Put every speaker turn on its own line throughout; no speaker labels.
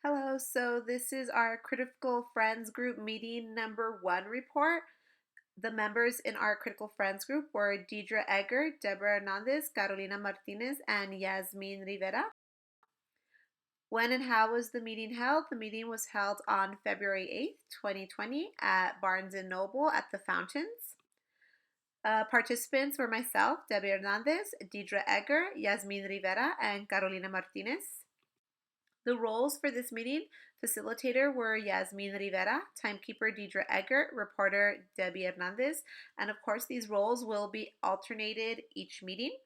Hello, so this is our Critical Friends Group meeting number 1 report. The members in our Critical Friends Group were Deidre Egger, Deborah Hernandez, Carolina Martinez, and Yasmin Rivera. When and how was the meeting held? The meeting was held on February 8th, 2020 at Barnes & Noble at the Fountains. Participants were myself, Debbie Hernandez, Deidre Egger, Yasmin Rivera, and Carolina Martinez. The roles for this meeting: facilitator were Yasmin Rivera, timekeeper Deidre Egger, reporter Debbie Hernandez, and of course these roles will be alternated each meeting.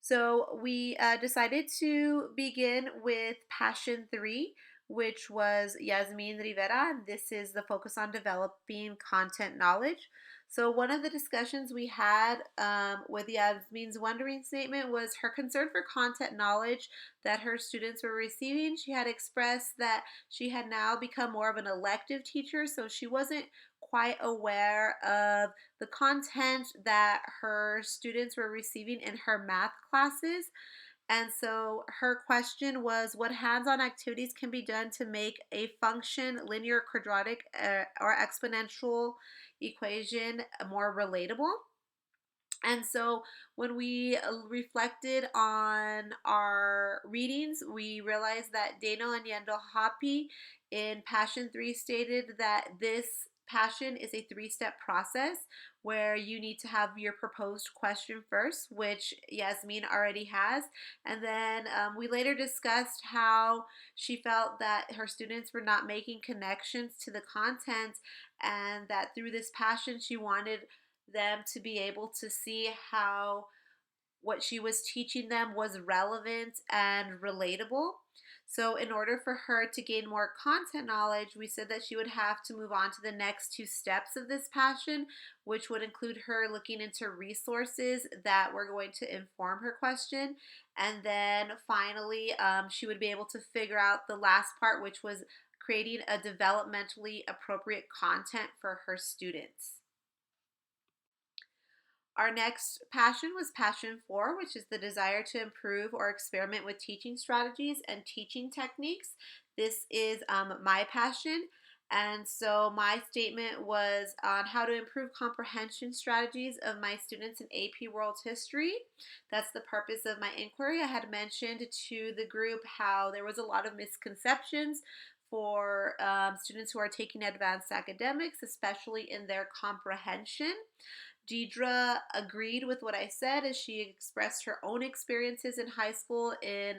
So we decided to begin with Passion 3, which was Yasmin Rivera, and this is the focus on developing content knowledge. So one of the discussions we had with Yasmin's wondering statement was her concern for content knowledge that her students were receiving. She had expressed that she had now become more of an elective teacher, so she wasn't quite aware of the content that her students were receiving in her math classes. And so her question was, what hands-on activities can be done to make a function, linear, quadratic, or exponential equation more relatable? And so when we reflected on our readings, we realized that Dano and Yendo Hoppy in Passion 3 stated that this passion is a three-step process where you need to have your proposed question first, which Yasmin already has. And then we later discussed how she felt that her students were not making connections to the content, and that through this passion she wanted them to be able to see how what she was teaching them was relevant and relatable. So, in order for her to gain more content knowledge, we said that she would have to move on to the next two steps of this passion, which would include her looking into resources that were going to inform her question. And then finally, she would be able to figure out the last part, which was creating a developmentally appropriate content for her students. Our next passion was Passion 4, which is the desire to improve or experiment with teaching strategies and teaching techniques. This is my passion. And so my statement was on how to improve comprehension strategies of my students in AP World History. That's the purpose of my inquiry. I had mentioned to the group how there was a lot of misconceptions for students who are taking advanced academics, especially in their comprehension. Deidre agreed with what I said as she expressed her own experiences in high school in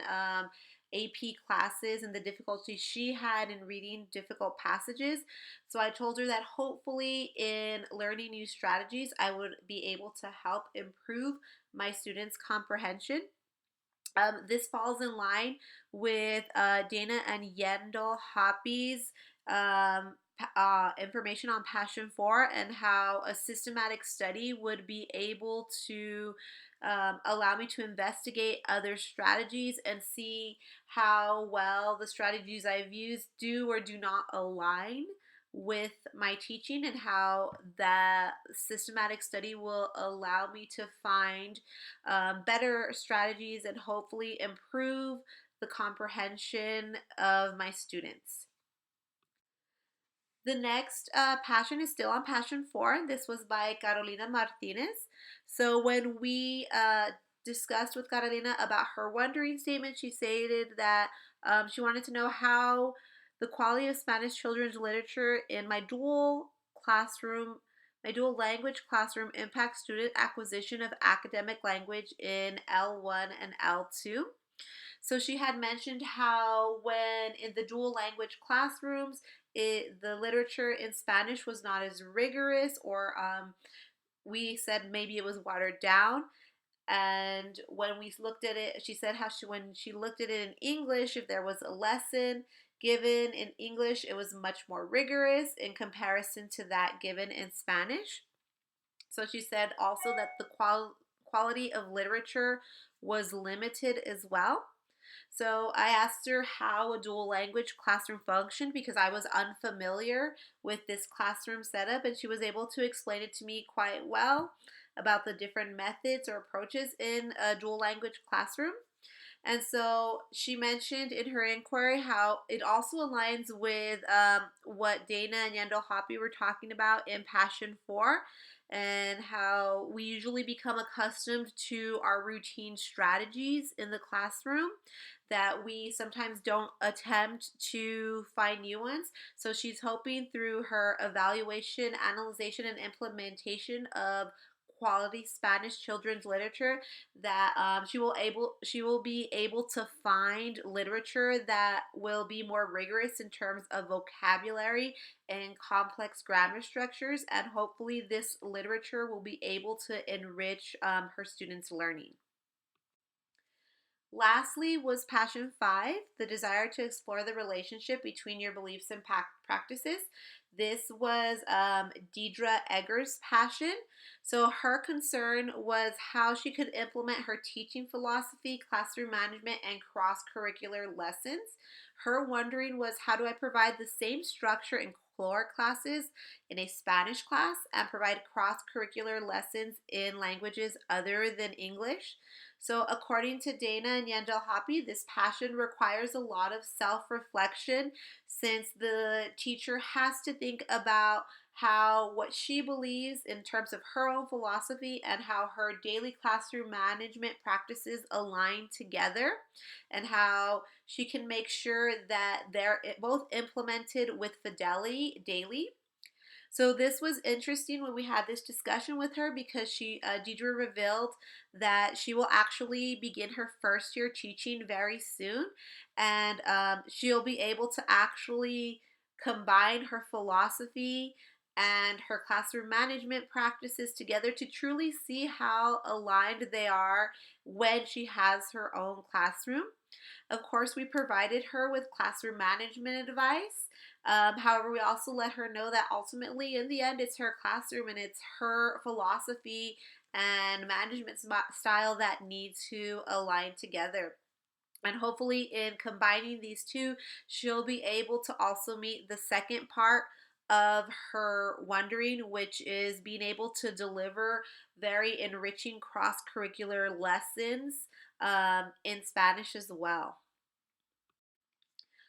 AP classes and the difficulty she had in reading difficult passages. So I told her that hopefully in learning new strategies, I would be able to help improve my students' comprehension. This falls in line with Dana and Yendel Hoppy's information on Passion 4 and how a systematic study would be able to allow me to investigate other strategies and see how well the strategies I've used do or do not align with my teaching, and how that systematic study will allow me to find better strategies and hopefully improve the comprehension of my students. The next passion is still on Passion 4. This was by Carolina Martinez. So when we discussed with Carolina about her wondering statement, she stated that she wanted to know how the quality of Spanish children's literature in my dual language classroom impacts student acquisition of academic language in L1 and L2. So she had mentioned how when in the dual language classrooms, the literature in Spanish was not as rigorous, or we said maybe it was watered down. And when we looked at it, she said how when she looked at it in English, if there was a lesson given in English, it was much more rigorous in comparison to that given in Spanish. So she said also that the quality of literature was limited as well. So I asked her how a dual language classroom functioned because I was unfamiliar with this classroom setup, and she was able to explain it to me quite well about the different methods or approaches in a dual language classroom. And so she mentioned in her inquiry how it also aligns with what Dana and Yendel Hoppy were talking about in Passion 4, and how we usually become accustomed to our routine strategies in the classroom, that we sometimes don't attempt to find new ones. So she's hoping through her evaluation, analysis, and implementation of quality Spanish children's literature that she will be able to find literature that will be more rigorous in terms of vocabulary and complex grammar structures, and hopefully this literature will be able to enrich her students' learning. Lastly was Passion 5, the desire to explore the relationship between your beliefs and practices. This was Deidre Egger's passion. So her concern was how she could implement her teaching philosophy, classroom management, and cross-curricular lessons. Her wondering was, how do I provide the same structure in core classes in a Spanish class and provide cross-curricular lessons in languages other than English? So, according to Dana and Yandel Hoppy, this passion requires a lot of self reflection, since the teacher has to think about how what she believes in terms of her own philosophy and how her daily classroom management practices align together, and how she can make sure that they're both implemented with fidelity daily. So this was interesting when we had this discussion with her, because Deidre revealed that she will actually begin her first year teaching very soon, and she'll be able to actually combine her philosophy and her classroom management practices together to truly see how aligned they are when she has her own classroom. Of course, we provided her with classroom management advice. However, we also let her know that ultimately, in the end, it's her classroom and it's her philosophy and management style that need to align together. And hopefully, in combining these two, she'll be able to also meet the second part of her wondering, which is being able to deliver very enriching cross curricular lessons in Spanish as well.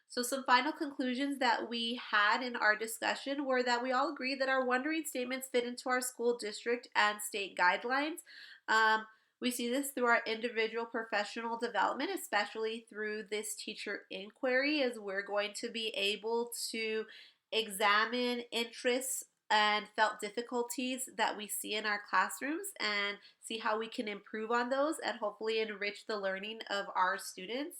So, some final conclusions that we had in our discussion were that we all agree that our wondering statements fit into our school district and state guidelines. Um, we see this through our individual professional development, especially through this teacher inquiry, as we're going to be able to examine interests and felt difficulties that we see in our classrooms and see how we can improve on those and hopefully enrich the learning of our students.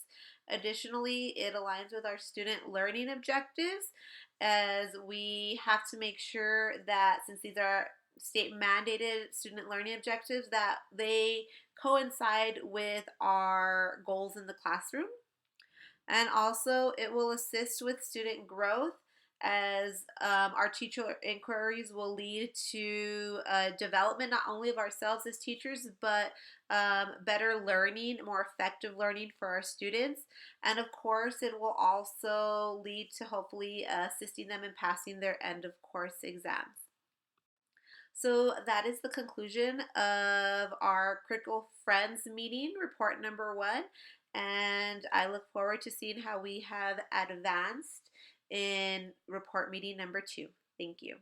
Additionally, it aligns with our student learning objectives, as we have to make sure that, since these are state mandated student learning objectives, that they coincide with our goals in the classroom. And also, it will assist with student growth, as our teacher inquiries will lead to development not only of ourselves as teachers, but better learning, more effective learning for our students. And of course, it will also lead to hopefully assisting them in passing their end of course exams. So that is the conclusion of our Critical Friends meeting, report number 1. And I look forward to seeing how we have advanced in report meeting number 2. Thank you.